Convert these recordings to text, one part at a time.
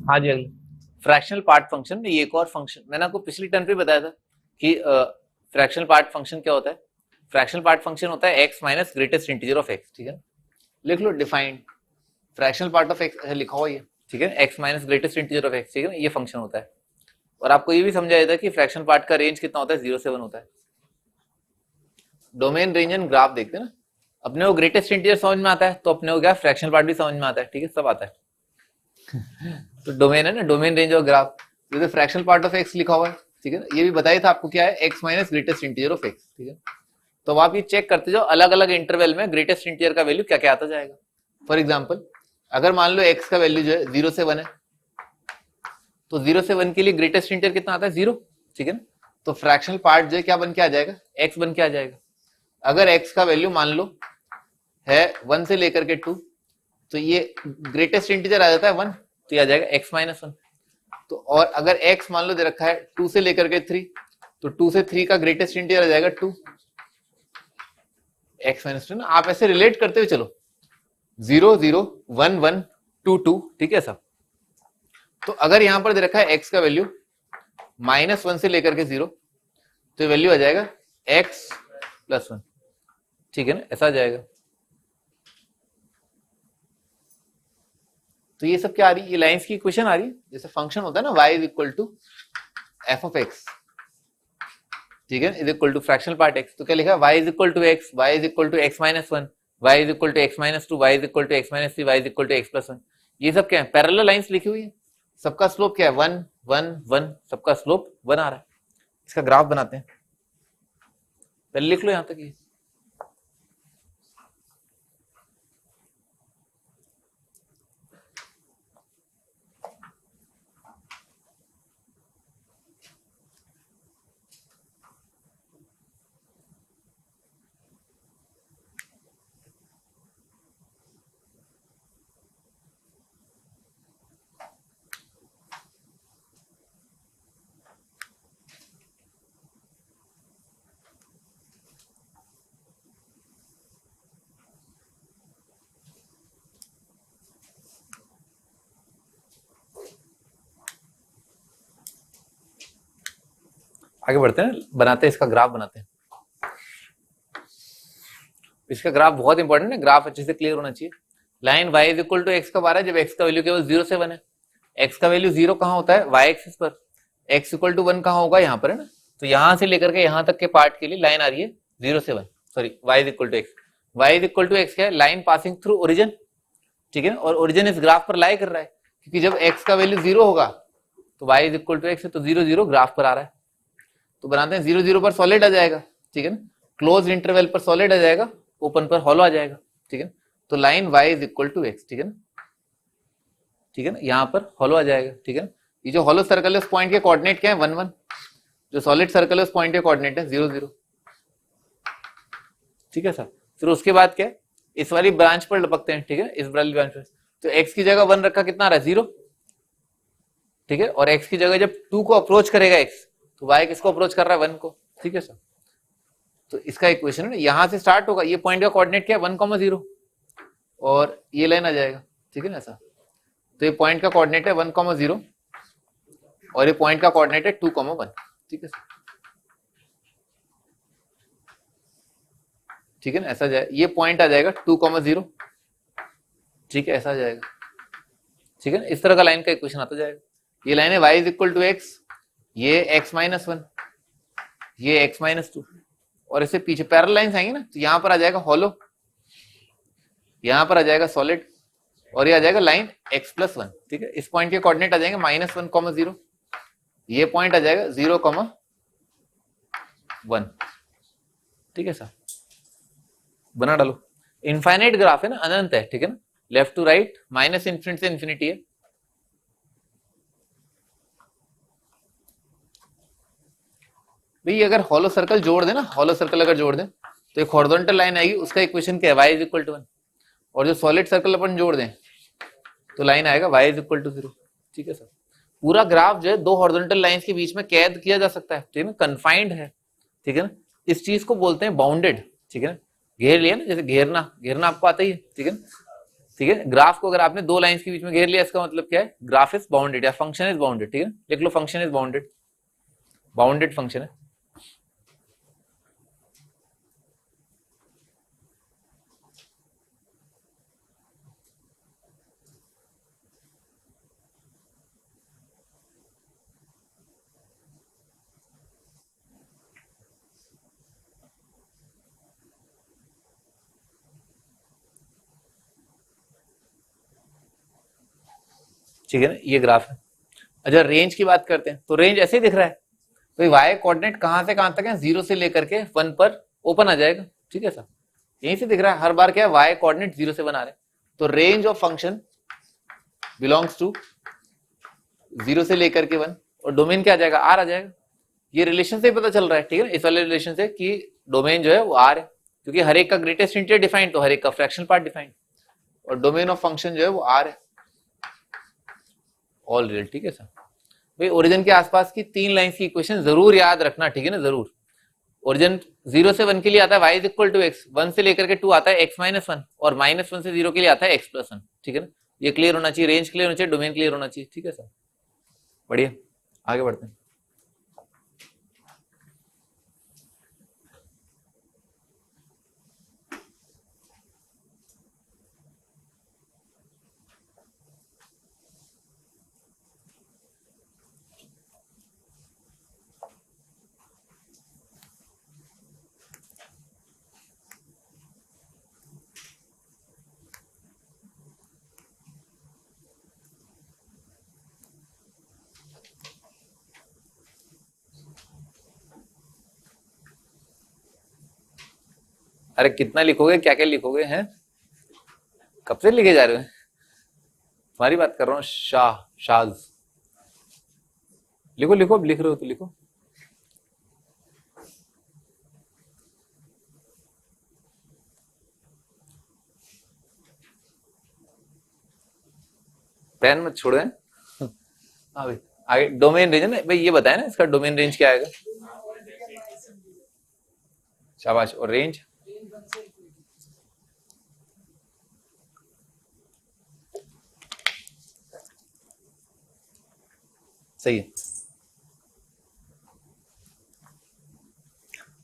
हाँ जी अगले fractional part function में ये एक और फंक्शन मैंने आपको पिछली टर्म पे बताया था कि फ्रैक्शनल पार्ट फंक्शन क्या होता है। फ्रैक्शनल पार्ट फंक्शन होता है x minus greatest integer of x, ठीक है। लिख लो defined fractional part of x लिखा हुआ ये, ठीक है, x minus greatest integer of x, ठीक है ना, ये फंक्शन होता है। और आपको ये भी समझाया था कि फ्रैक्शनल पार्ट का रेंज कितना होता है, 0 से 1 होता है। डोमेन रेंज एंड ग्राफ देखते हैं ना, अपने को ग्रेटेस्ट इंटीजर समझ में आता है तो अपने को क्या फ्रैक्शनल पार्ट भी समझ में आता है, ठीक है, सब आता है। तो डोमेन है ना, डोमेन रेंज और ग्राफ, ये तो फ्रैक्शनल पार्ट ऑफ एक्स लिखा हुआ है, ठीक है। ये भी बताया था आपको क्या है, x minus greatest integer of x, ठीक है। तो अब आप ये चेक करते जाओ अलग अलग इंटरवल में ग्रेटेस्ट इंटीजर का वैल्यू क्या क्या आता जाएगा। फॉर एग्जाम्पल अगर मान लो एक्स का वैल्यू जो है 0 से 1 है, तो 0 से 1 के लिए ग्रेटेस्ट इंटीजर कितना आता है, 0, ठीक है ना। तो फ्रैक्शनल पार्ट जो है क्या बन के आ जाएगा, एक्स बन के आ जाएगा। अगर एक्स का वैल्यू मान लो है 1 से लेकर के 2, तो ये ग्रेटेस्ट इंटीजर आ जाता है 1, तो ये आ जाएगा एक्स माइनस 1। तो और अगर x मान लो दे रखा है 2 से लेकर के 3, तो 2 से 3 का ग्रेटेस्ट इंटीजर आ जाएगा 2, x माइनस 2 ना। आप ऐसे रिलेट करते हुए चलो 0 0 1 1 2 2, ठीक है सब। तो अगर यहां पर दे रखा है x का वैल्यू -1 से लेकर के 0, तो वैल्यू आ जाएगा x प्लस 1, ठीक है ना, ऐसा आ जाएगा। तो ये सब क्या आ रही है, ये लाइंस की इक्वेशन आ रही है। जैसे फंक्शन होता है ना y is equal to f of x, ठीक है, is equal to fractional part x, तो क्या लिखा है y is equal to x, y is equal to x minus 1, y is equal to x minus 2, y is equal to x minus 3, y is equal to x plus 1। ये सब क्या है, parallel lines लिखी हुई है। सबका slope क्या है, 1 1 1, सबका स्लोप 1 आ रहा है। इसका ग्राफ बनाते हैं, पहले लिख लो यहां तक ये। आगे बढ़ते हैं, बनाते हैं इसका ग्राफ बनाते हैं। इसका ग्राफ बहुत इंपॉर्टेंट है, ग्राफ अच्छे से क्लियर होना चाहिए। Line y is equal to x कब आ रहा है, जब x का वैल्यू केवल 0 से 1 है। x का वैल्यू 0 कहां होता है, y एक्सिस पर। x इक्वल टू 1 कहां होगा, यहाँ पर है ना। तो यहां से लेकर के यहां तक के पार्ट के लिए लाइन आ रही है 0 से 1, sorry y is equal to x. y is equal to x क्या है, लाइन पासिंग थ्रू ओरिजिन, ठीक है। और ओरिजिन इस ग्राफ पर लाई कर रहा है, क्योंकि जब x का वैल्यू 0 होगा तो y is equal to x है, तो 0 0 ग्राफ पर आ रहा है। तो बनाते हैं 0 0 पर सॉलिड आ जाएगा, ठीक है ना। क्लोज इंटरवल पर सॉलिड आ जाएगा, ओपन पर हॉलो आ जाएगा, ठीक है। तो line y is equal to x, ठीक है ना, ठीक है ना, यहाँ पर हॉलो आ जाएगा, ठीक है ना। ये जो हॉलो सर्कल है उस पॉइंट के कोऑर्डिनेट क्या है, 1 1। जो सॉलिड सर्कल है उस पॉइंट के कोऑर्डिनेट है 0 0, ठीक है सर। फिर उसके बाद क्या है, इस वाली ब्रांच पर लपकते हैं, ठीक है, इस वाली ब्रांच पर। तो x की जगह 1 रखा, कितना आ रहा है, 0, ठीक है। और x की जगह जब 2 को अप्रोच करेगा x, तो y किसको अप्रोच कर रहा है, 1 को, ठीक है सर। तो इसका इक्वेशन है, यहां से स्टार्ट होगा, ये पॉइंट का कोऑर्डिनेट क्या है, 1 0, और ये लाइन आ जाएगा, ठीक है ना ऐसा। तो ये पॉइंट का कोऑर्डिनेट है 1 0, और ये पॉइंट का कोऑर्डिनेट है 2 1, ठीक है सर, ठीक है ना ऐसा जाए। ये पॉइंट आ जाएगा 2 0, ठीक है, ऐसा आ जाएगा, ठीक है ना। इस तरह का लाइन का इक्वेशन आता जाएगा। ये लाइन है y is equal to x, ये x माइनस 1, ये x माइनस 2, और इससे पीछे पैरेलल लाइंस आएंगे ना, तो यहां पर आ जाएगा हॉलो, यहां पर आ जाएगा सॉलिड, और ये आ जाएगा लाइन x प्लस 1, ठीक है। इस पॉइंट के कोऑर्डिनेट आ जाएंगे -1 0, ये पॉइंट आ जाएगा 0 1, ठीक है सर। बना डालो, इनफाइनाइट ग्राफ है ना, अनंत है, ठीक है ना, left to right minus infinity से इन्फिनिटी है। भाई अगर हॉलो सर्कल जोड़ दे ना, हॉलो सर्कल अगर जोड़ दे तो एक हॉरिजॉन्टल लाइन आएगी, उसका इक्वेशन क्या है, y इज इक्वल टू 1। और जो सॉलिड सर्कल अपन जोड़ दें तो लाइन आएगा y इज इक्वल टू 0, ठीक है सर। पूरा ग्राफ जो है दो हॉरिजॉन्टल लाइंस के बीच में कैद किया जा सकता है, ठीक है ना, कन्फाइंड है, ठीक है ना। इस चीज को बोलते हैं बाउंडेड, ठीक है ना। घेर लिया ना, जैसे घेरना, घेरना आपको आता ही है, ठीक है ना। ठीक है। ग्राफ को अगर आपने दो लाइंस के बीच में घेर लिया, इसका मतलब क्या है, ग्राफ इज बाउंडेड या फंक्शन इज बाउंडेड। ठीक है, लिख लो function is bounded, bounded function है। ठीक है ना, ये ग्राफ है। अच्छा, रेंज की बात करते हैं तो रेंज ऐसे ही दिख रहा है। तो वाई कोऑर्डिनेट कहां से कहां तक है, 0 से लेकर के 1 पर ओपन आ जाएगा। ठीक है सर, यहीं से दिख रहा है हर बार क्या है, वाई कोऑर्डिनेट 0 से बना रहे हैं। तो range of function belongs to 0 से लेकर के 1, और डोमेन क्या आ जाएगा, आर आ जाएगा। ये रिलेशन से पता चल रहा है। ठीक है, इस वाले रिलेशन से कि डोमेन जो है वो आर है, क्योंकि हर एक का ग्रेटेस्ट इंटीजर डिफाइंड तो हर एक का फ्रैक्शनल पार्ट डिफाइंड, और डोमेन ऑफ फंक्शन जो है वो आर है, ऑल रियल। ठीक है सर, भाई ओरिजिन के आसपास की 3 लाइंस की इक्वेशन जरूर याद रखना। ठीक है ना, जरूर। ओरिजिन 0 से 1 के लिए आता है y is equal to x, 1 से लेकर के 2 आता है x माइनस 1, और -1 से 0 के लिए आता है x प्लस 1। ठीक है ना, ये क्लियर होना चाहिए, रेंज क्लियर होना चाहिए, डोमेन क्लियर होना चाहिए। ठीक है सर, बढ़िया, आगे बढ़ते हैं। अरे कितना लिखोगे, क्या क्या लिखोगे हैं, कब से लिखे जा रहे हो, तुम्हारी बात कर रहा हूँ। शाज लिखो लिखो, अब लिख रहे हो तो लिखो। पेन मत छोड़ो। हाँ भाई, आगे डोमेन रेंज है ना भाई, ये बताया ना इसका डोमेन रेंज क्या आएगा। शाबाश, और रेंज सही है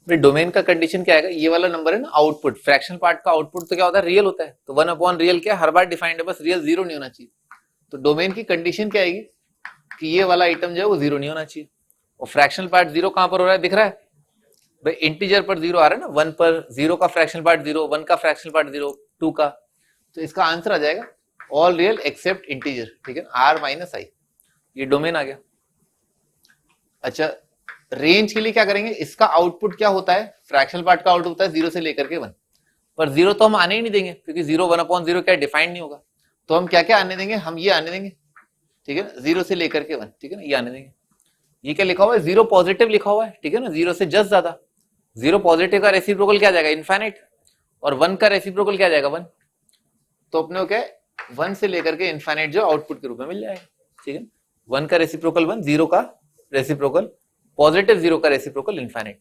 भाई। डोमेन का कंडीशन क्या आएगा, ये वाला नंबर है ना, आउटपुट, फ्रैक्शनल पार्ट का आउटपुट तो क्या होता है, रियल होता है। तो 1 अपॉन रियल क्या हर बार डिफाइंड है, बस रियल 0 नहीं होना चाहिए। तो डोमेन की कंडीशन क्या आएगी कि ये वाला आइटम जो है वो 0 नहीं होना चाहिए। और फ्रैक्शनल पार्ट 0 कहां पर हो रहा है, दिख रहा है भाई, इंटीजर पर 0 आ रहा है ना, 1 पर 0 का फ्रैक्शनल पार्ट 0, 1 का फ्रैक्शनल पार्ट 0, 2 का। तो इसका आंसर आ जाएगा ऑल रियल एक्सेप्ट इंटीजर। ठीक है, r माइनस आई, ये डोमेन आ गया। अच्छा, रेंज के लिए क्या करेंगे, इसका आउटपुट क्या होता है, फ्रैक्शनल पार्ट का आउटपुट होता है 0 से लेकर के 1, पर 0 तो हम आने ही नहीं देंगे, क्योंकि 0 1 अपॉन 0 क्या डिफाइंड नहीं होगा। तो हम क्या क्या आने देंगे, हम ये आने देंगे। ठीक है ना, 0 से लेकर के 1, ठीक है ना, ये आने देंगे। ये क्या लिखा हुआ है, 0 पॉजिटिव लिखा हुआ है। ठीक है ना, 0 से जस्ट ज्यादा। 0 पॉजिटिव का रेसिप्रोकल क्या जाएगा, इनफाइनाइट, और 1 का रेसिप्रोकल क्या जाएगा, 1। तो अपने को क्या 1 से लेकर के इनफाइनाइट जो आउटपुट के रूप में मिल जाएगा। ठीक है, 1 का रेसिप्रोकल 1, 0 का रेसिप्रोकल पॉजिटिव, 0 का रेसिप्रोकल इनफाइनाइट।